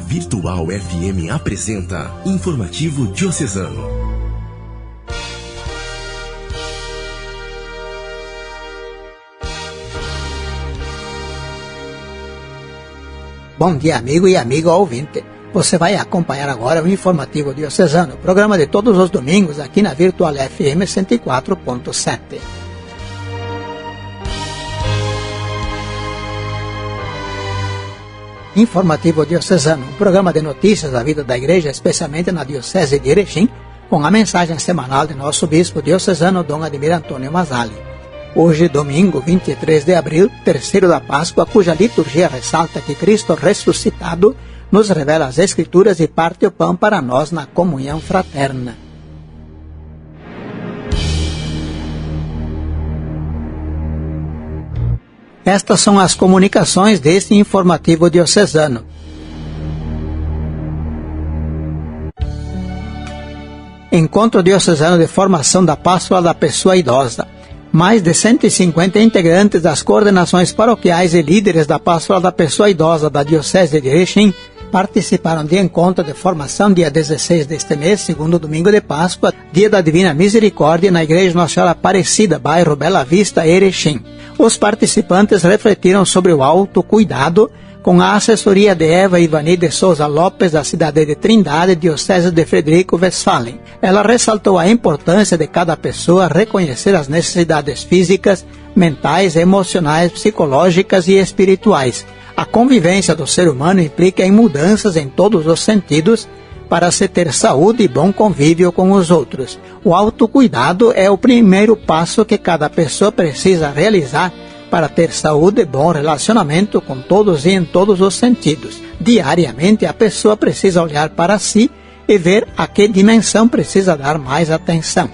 Virtual FM apresenta Informativo Diocesano. Bom dia, amigo e amiga ouvinte. Você vai acompanhar agora o Informativo Diocesano, programa de todos os domingos aqui na Virtual FM 104.7. Informativo Diocesano, um programa de notícias da vida da Igreja, especialmente na Diocese de Erechim, com a mensagem semanal de nosso Bispo Diocesano, Dom Ademir Antônio Mazzali. Hoje, domingo, 23 de abril, terceiro da Páscoa, cuja liturgia ressalta que Cristo ressuscitado nos revela as Escrituras e parte o pão para nós na comunhão fraterna. Estas são as comunicações deste Informativo Diocesano. Encontro Diocesano de Formação da Pastoral da Pessoa Idosa. Mais de 150 integrantes das coordenações paroquiais e líderes da Pastoral da Pessoa Idosa da Diocese de Erechim participaram de encontro de formação dia 16 deste mês, segundo domingo de Páscoa, dia da Divina Misericórdia, na Igreja Nossa Senhora Aparecida, bairro Bela Vista, Erechim. Os participantes refletiram sobre o autocuidado com a assessoria de Eva Ivani de Souza Lopes, da cidade de Trindade, Diocese de Frederico Westphalen. Ela ressaltou a importância de cada pessoa reconhecer as necessidades físicas, mentais, emocionais, psicológicas e espirituais. A convivência do ser humano implica em mudanças em todos os sentidos para se ter saúde e bom convívio com os outros. O autocuidado é o primeiro passo que cada pessoa precisa realizar para ter saúde e bom relacionamento com todos e em todos os sentidos. Diariamente, a pessoa precisa olhar para si e ver a que dimensão precisa dar mais atenção.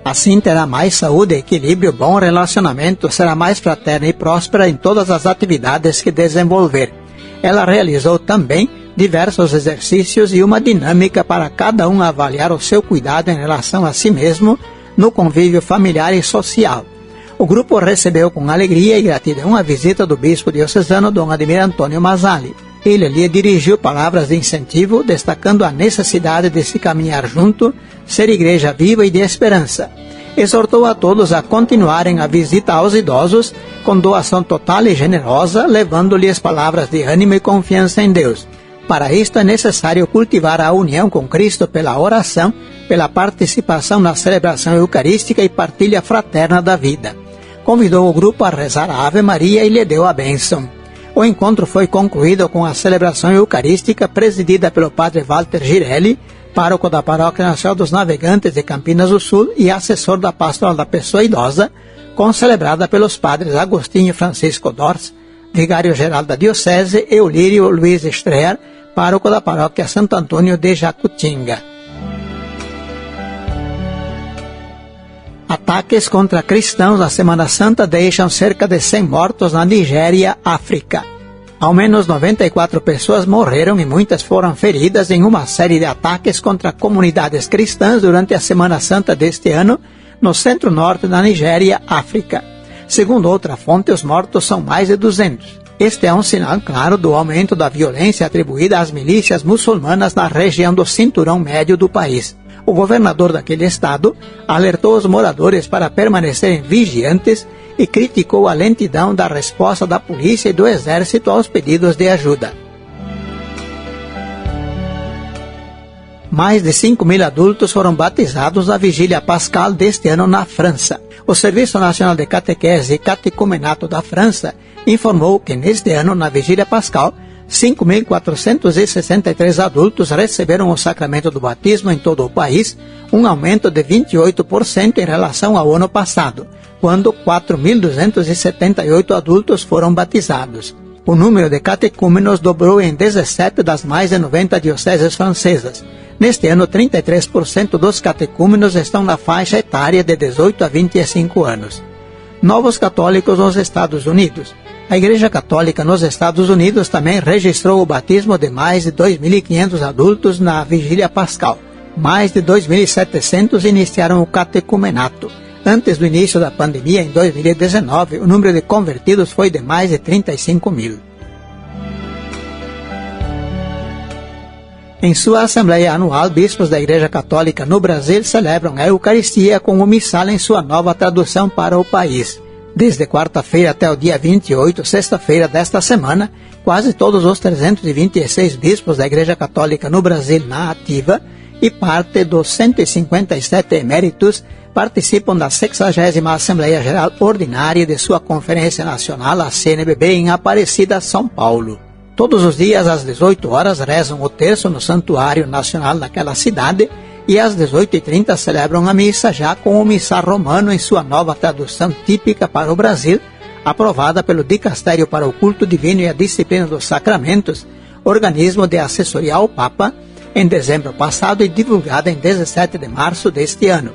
Assim terá mais saúde, equilíbrio, bom relacionamento, será mais fraterna e próspera em todas as atividades que desenvolver. Ela realizou também diversos exercícios e uma dinâmica para cada um avaliar o seu cuidado em relação a si mesmo no convívio familiar e social. O grupo recebeu com alegria e gratidão a visita do Bispo Diocesano Dom Ademir Antônio Mazzali. Ele lhe dirigiu palavras de incentivo, destacando a necessidade de se caminhar junto, ser igreja viva e de esperança. Exortou a todos a continuarem a visita aos idosos com doação total e generosa, levando-lhes palavras de ânimo e confiança em Deus. Para isto é necessário cultivar a união com Cristo pela oração, pela participação na celebração eucarística e partilha fraterna da vida. Convidou o grupo a rezar a Ave Maria e lhe deu a bênção. O encontro foi concluído com a celebração eucarística presidida pelo padre Walter Girelli, pároco da Paróquia Nacional dos Navegantes de Campinas do Sul e assessor da Pastoral da Pessoa Idosa, concelebrada pelos padres Agostinho e Francisco Dors, vigário-geral da Diocese, e Eulírio Luiz Estrear, pároco da Paróquia Santo Antônio de Jacutinga. Ataques contra cristãos na Semana Santa deixam cerca de 100 mortos na Nigéria, África. Ao menos 94 pessoas morreram e muitas foram feridas em uma série de ataques contra comunidades cristãs durante a Semana Santa deste ano, no centro-norte da Nigéria, África. Segundo outra fonte, os mortos são mais de 200. Este é um sinal claro do aumento da violência atribuída às milícias muçulmanas na região do Cinturão Médio do país. O governador daquele estado alertou os moradores para permanecerem vigilantes e criticou a lentidão da resposta da polícia e do exército aos pedidos de ajuda. Mais de 5.000 adultos foram batizados na Vigília Pascal deste ano na França. O Serviço Nacional de Catequese e Catecumenato da França informou que neste ano, na Vigília Pascal, 5.463 adultos receberam o sacramento do batismo em todo o país, um aumento de 28% em relação ao ano passado, quando 4.278 adultos foram batizados. O número de catecúmenos dobrou em 17 das mais de 90 dioceses francesas. Neste ano, 33% dos catecúmenos estão na faixa etária de 18 a 25 anos. Novos católicos nos Estados Unidos. A Igreja Católica nos Estados Unidos também registrou o batismo de mais de 2.500 adultos na Vigília Pascal. Mais de 2.700 iniciaram o catecumenato. Antes do início da pandemia, em 2019, o número de convertidos foi de mais de 35.000. Em sua Assembleia Anual, bispos da Igreja Católica no Brasil celebram a Eucaristia com o missal em sua nova tradução para o país. Desde quarta-feira até o dia 28, sexta-feira desta semana, quase todos os 326 bispos da Igreja Católica no Brasil na ativa e parte dos 157 eméritos participam da 60ª Assembleia Geral Ordinária de sua Conferência Nacional, a CNBB, em Aparecida, São Paulo. Todos os dias, às 18 horas, rezam o terço no Santuário Nacional daquela cidade e às 18h30 celebram a missa já com o missal romano em sua nova tradução típica para o Brasil, aprovada pelo Dicastério para o Culto Divino e a Disciplina dos Sacramentos, organismo de assessoria ao Papa, em dezembro passado e divulgada em 17 de março deste ano.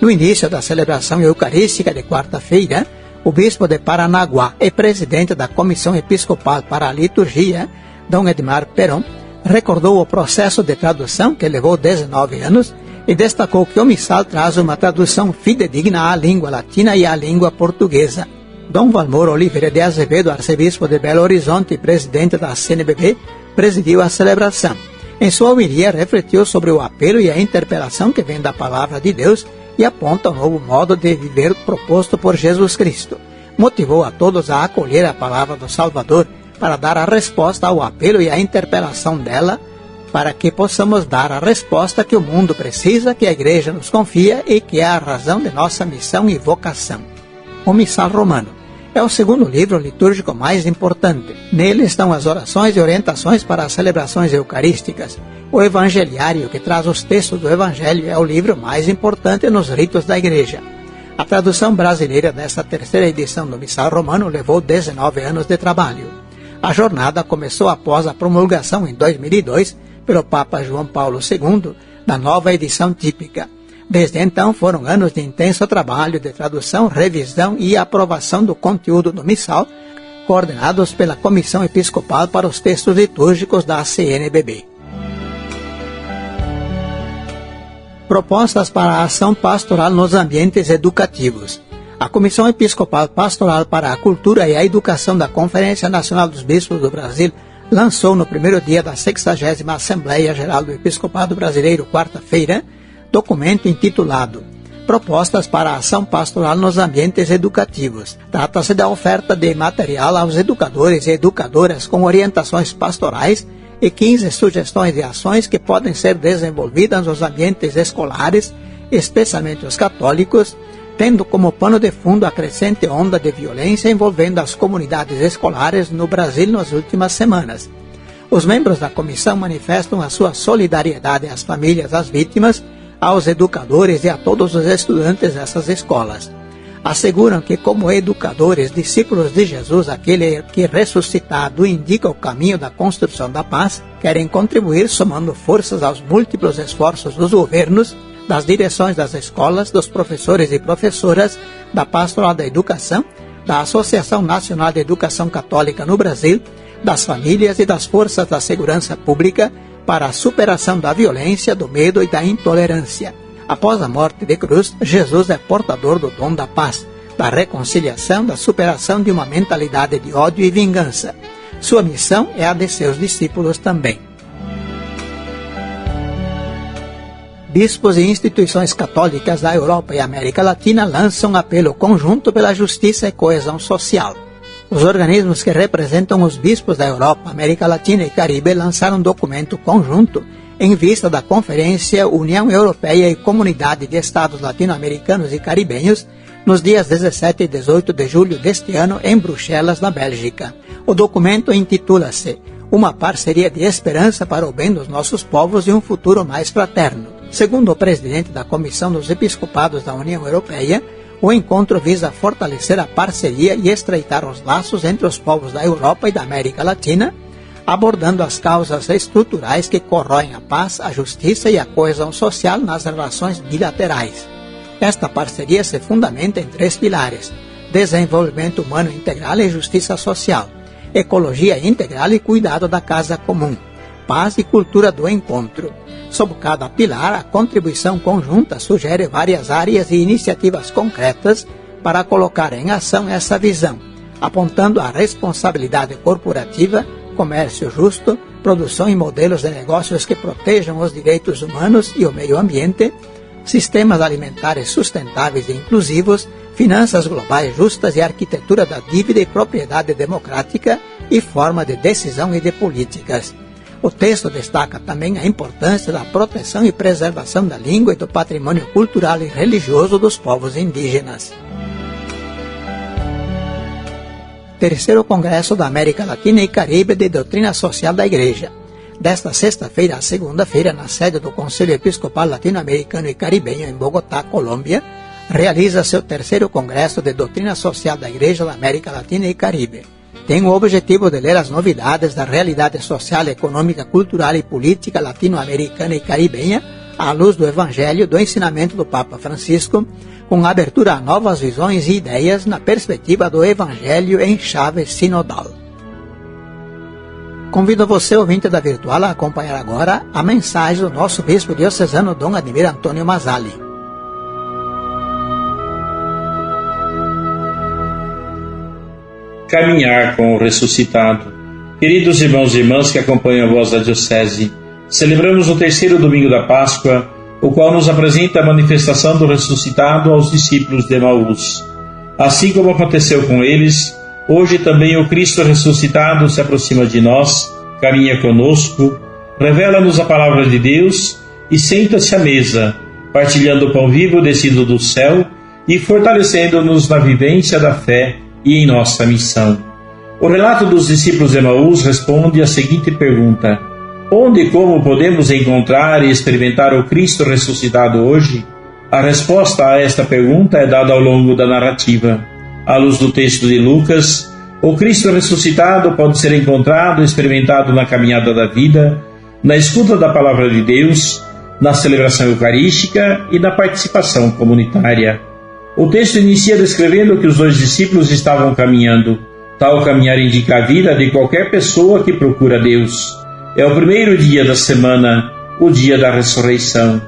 No início da celebração eucarística de quarta-feira, o bispo de Paranaguá e presidente da Comissão Episcopal para a Liturgia, Dom Edmar Peron, recordou o processo de tradução que levou 19 anos e destacou que o missal traz uma tradução fidedigna à língua latina e à língua portuguesa. Dom Valmor Oliveira de Azevedo, arcebispo de Belo Horizonte e presidente da CNBB, presidiu a celebração. Em sua homilia, refletiu sobre o apelo e a interpelação que vem da Palavra de Deus e aponta um novo modo de viver proposto por Jesus Cristo. Motivou a todos a acolher a palavra do Salvador para dar a resposta ao apelo e à interpelação dela, para que possamos dar a resposta que o mundo precisa, que a Igreja nos confia e que é a razão de nossa missão e vocação. O Missal Romano é o segundo livro litúrgico mais importante. Nele estão as orações e orientações para as celebrações eucarísticas. O Evangeliário, que traz os textos do Evangelho, é o livro mais importante nos ritos da Igreja. A tradução brasileira desta terceira edição do Missal Romano levou 19 anos de trabalho. A jornada começou após a promulgação em 2002 pelo Papa João Paulo II da nova edição típica. Desde então foram anos de intenso trabalho de tradução, revisão e aprovação do conteúdo do Missal, coordenados pela Comissão Episcopal para os Textos Litúrgicos da CNBB. Propostas para a ação pastoral nos ambientes educativos. A Comissão Episcopal Pastoral para a Cultura e a Educação da Conferência Nacional dos Bispos do Brasil lançou no primeiro dia da 60ª Assembleia Geral do Episcopado Brasileiro, quarta-feira, documento intitulado Propostas para a Ação Pastoral nos Ambientes Educativos. Trata-se da oferta de material aos educadores e educadoras com orientações pastorais e 15 sugestões de ações que podem ser desenvolvidas nos ambientes escolares, especialmente os católicos, tendo como pano de fundo a crescente onda de violência envolvendo as comunidades escolares no Brasil nas últimas semanas. Os membros da comissão manifestam a sua solidariedade às famílias das vítimas, aos educadores e a todos os estudantes dessas escolas. Asseguram que, como educadores, discípulos de Jesus, aquele que ressuscitado indica o caminho da construção da paz, querem contribuir somando forças aos múltiplos esforços dos governos, das direções das escolas, dos professores e professoras, da Pastoral da Educação, da Associação Nacional de Educação Católica no Brasil, das famílias e das forças da segurança pública para a superação da violência, do medo e da intolerância. Após a morte de cruz, Jesus é portador do dom da paz, da reconciliação, da superação de uma mentalidade de ódio e vingança. Sua missão é a de seus discípulos também. Bispos e instituições católicas da Europa e América Latina lançam apelo conjunto pela justiça e coesão social. Os organismos que representam os bispos da Europa, América Latina e Caribe lançaram um documento conjunto em vista da Conferência União Europeia e Comunidade de Estados Latino-Americanos e Caribenhos, nos dias 17 e 18 de julho deste ano, em Bruxelas, na Bélgica. O documento intitula-se Uma Parceria de Esperança para o Bem dos Nossos Povos e um Futuro Mais Fraterno. Segundo o presidente da Comissão dos Episcopados da União Europeia, o encontro visa fortalecer a parceria e estreitar os laços entre os povos da Europa e da América Latina, abordando as causas estruturais que corroem a paz, a justiça e a coesão social nas relações bilaterais. Esta parceria se fundamenta em 3 pilares: desenvolvimento humano integral e justiça social, ecologia integral e cuidado da casa comum, paz e cultura do encontro. Sob cada pilar, a contribuição conjunta sugere várias áreas e iniciativas concretas para colocar em ação essa visão, apontando a responsabilidade corporativa, comércio justo, produção e modelos de negócios que protejam os direitos humanos e o meio ambiente, sistemas alimentares sustentáveis e inclusivos, finanças globais justas e arquitetura da dívida e propriedade democrática e forma de decisão e de políticas. O texto destaca também a importância da proteção e preservação da língua e do patrimônio cultural e religioso dos povos indígenas. Terceiro Congresso da América Latina e Caribe de Doutrina Social da Igreja. Desta sexta-feira a segunda-feira, na sede do Conselho Episcopal Latino-Americano e Caribenho, em Bogotá, Colômbia, realiza seu terceiro Congresso de Doutrina Social da Igreja da América Latina e Caribe. Tem o objetivo de ler as novidades da realidade social, econômica, cultural e política latino-americana e caribenha à luz do Evangelho, do ensinamento do Papa Francisco, com abertura a novas visões e ideias na perspectiva do Evangelho em chave sinodal. Convido você, ouvinte da Virtual, a acompanhar agora a mensagem do nosso bispo diocesano Dom Ademir Antônio Mazzali. Caminhar com o ressuscitado. Queridos irmãos e irmãs que acompanham a voz da Diocese, celebramos o terceiro domingo da Páscoa, o qual nos apresenta a manifestação do ressuscitado aos discípulos de Emaús. Assim como aconteceu com eles, hoje também o Cristo ressuscitado se aproxima de nós, caminha conosco, revela-nos a palavra de Deus e senta-se à mesa, partilhando o pão vivo descido do céu e fortalecendo-nos na vivência da fé e em nossa missão. O relato dos discípulos de Emaús responde à seguinte pergunta: onde e como podemos encontrar e experimentar o Cristo ressuscitado hoje? A resposta a esta pergunta é dada ao longo da narrativa. À luz do texto de Lucas, o Cristo ressuscitado pode ser encontrado e experimentado na caminhada da vida, na escuta da palavra de Deus, na celebração eucarística e na participação comunitária. O texto inicia descrevendo que os dois discípulos estavam caminhando. Tal caminhar indica a vida de qualquer pessoa que procura Deus. É o primeiro dia da semana, o dia da ressurreição.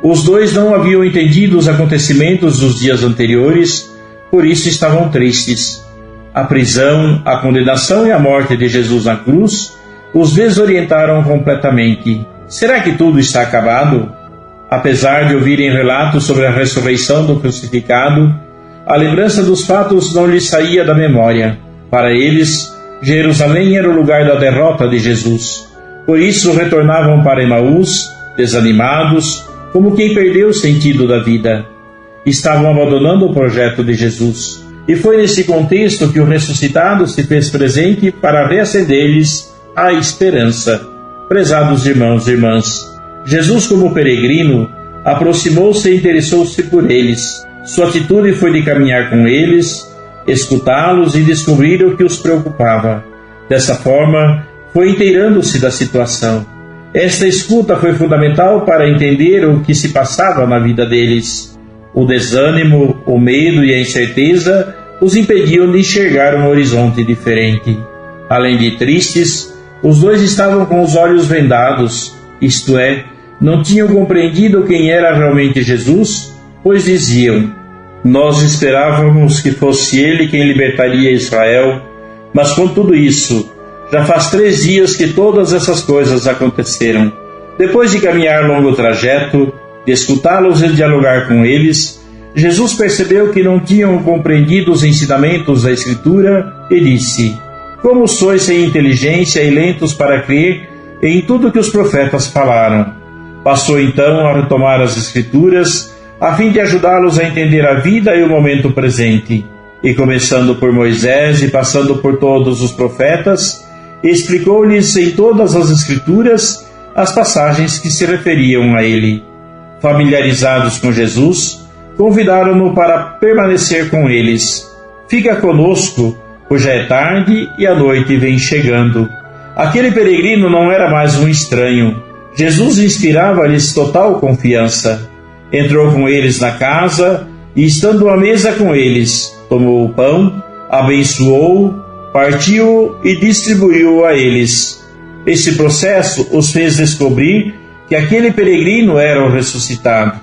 Os dois não haviam entendido os acontecimentos dos dias anteriores, por isso estavam tristes. A prisão, a condenação e a morte de Jesus na cruz os desorientaram completamente. Será que tudo está acabado? Apesar de ouvirem relatos sobre a ressurreição do crucificado, a lembrança dos fatos não lhes saía da memória. Para eles, Jerusalém era o lugar da derrota de Jesus. Por isso retornavam para Emaús, desanimados, como quem perdeu o sentido da vida. Estavam abandonando o projeto de Jesus. E foi nesse contexto que o ressuscitado se fez presente para reacender-lhes a esperança. Prezados irmãos e irmãs, Jesus, como peregrino, aproximou-se e interessou-se por eles. Sua atitude foi de caminhar com eles, escutá-los e descobrir o que os preocupava. Dessa forma, foi inteirando-se da situação. Esta escuta foi fundamental para entender o que se passava na vida deles. O desânimo, o medo e a incerteza os impediam de enxergar um horizonte diferente. Além de tristes, os dois estavam com os olhos vendados, isto é, não tinham compreendido quem era realmente Jesus, pois diziam: nós esperávamos que fosse Ele quem libertaria Israel, mas com tudo isso, já faz 3 dias que todas essas coisas aconteceram. Depois de caminhar longo trajeto, de escutá-los e dialogar com eles, Jesus percebeu que não tinham compreendido os ensinamentos da Escritura e disse: como sois sem inteligência e lentos para crer em tudo que os profetas falaram. Passou então a retomar as Escrituras, a fim de ajudá-los a entender a vida e o momento presente. E começando por Moisés e passando por todos os profetas, explicou-lhes em todas as Escrituras as passagens que se referiam a ele. Familiarizados com Jesus, convidaram-no para permanecer com eles. Fica conosco, pois já é tarde e a noite vem chegando. Aquele peregrino não era mais um estranho. Jesus inspirava-lhes total confiança. Entrou com eles na casa e, estando à mesa com eles, tomou o pão, abençoou, partiu e distribuiu a eles. Esse processo os fez descobrir que aquele peregrino era o ressuscitado.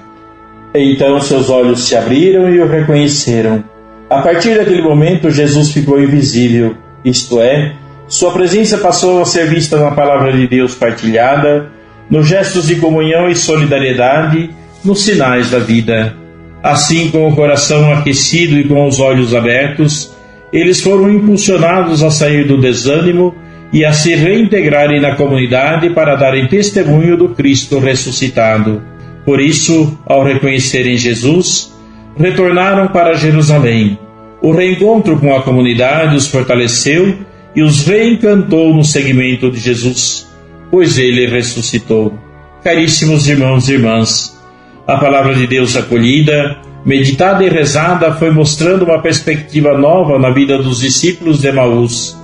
Então seus olhos se abriram e o reconheceram. A partir daquele momento, Jesus ficou invisível, isto é, Sua presença passou a ser vista na palavra de Deus partilhada, nos gestos de comunhão e solidariedade, nos sinais da vida. Assim, com o coração aquecido e com os olhos abertos, eles foram impulsionados a sair do desânimo e a se reintegrarem na comunidade para darem testemunho do Cristo ressuscitado. Por isso, ao reconhecerem Jesus, retornaram para Jerusalém. O reencontro com a comunidade os fortaleceu e os reencantou no seguimento de Jesus, pois ele ressuscitou. Caríssimos irmãos e irmãs, a palavra de Deus acolhida, meditada e rezada foi mostrando uma perspectiva nova na vida dos discípulos de Emaús.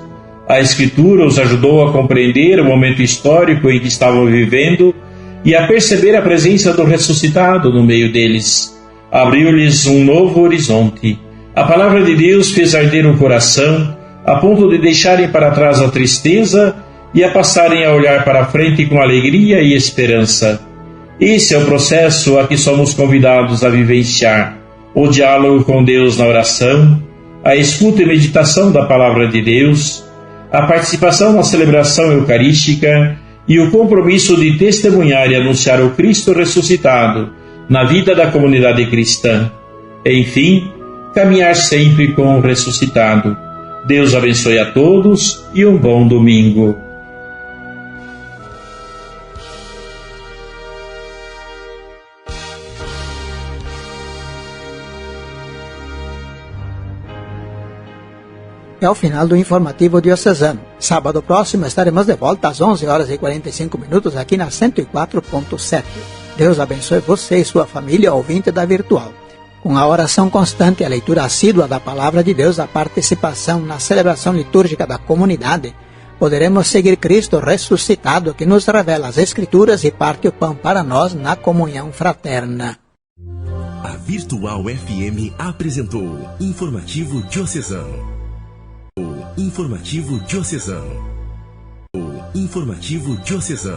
A Escritura os ajudou a compreender o momento histórico em que estavam vivendo e a perceber a presença do ressuscitado no meio deles. Abriu-lhes um novo horizonte. A palavra de Deus fez arder o coração, a ponto de deixarem para trás a tristeza e a passarem a olhar para a frente com alegria e esperança. Esse é o processo a que somos convidados a vivenciar: o diálogo com Deus na oração, a escuta e meditação da palavra de Deus, a participação na celebração eucarística e o compromisso de testemunhar e anunciar o Cristo ressuscitado na vida da comunidade cristã. Enfim, caminhar sempre com o ressuscitado. Deus abençoe a todos e um bom domingo. É o final do Informativo Diocesano. Sábado próximo estaremos de volta às 11 horas e 45 minutos aqui na 104.7. Deus abençoe você e sua família, ouvinte da Virtual. Com a oração constante, a leitura assídua da Palavra de Deus, a participação na celebração litúrgica da comunidade, poderemos seguir Cristo ressuscitado, que nos revela as Escrituras e parte o pão para nós na comunhão fraterna. A Virtual FM apresentou Informativo Diocesano. Informativo Diocesano. Informativo Diocesano.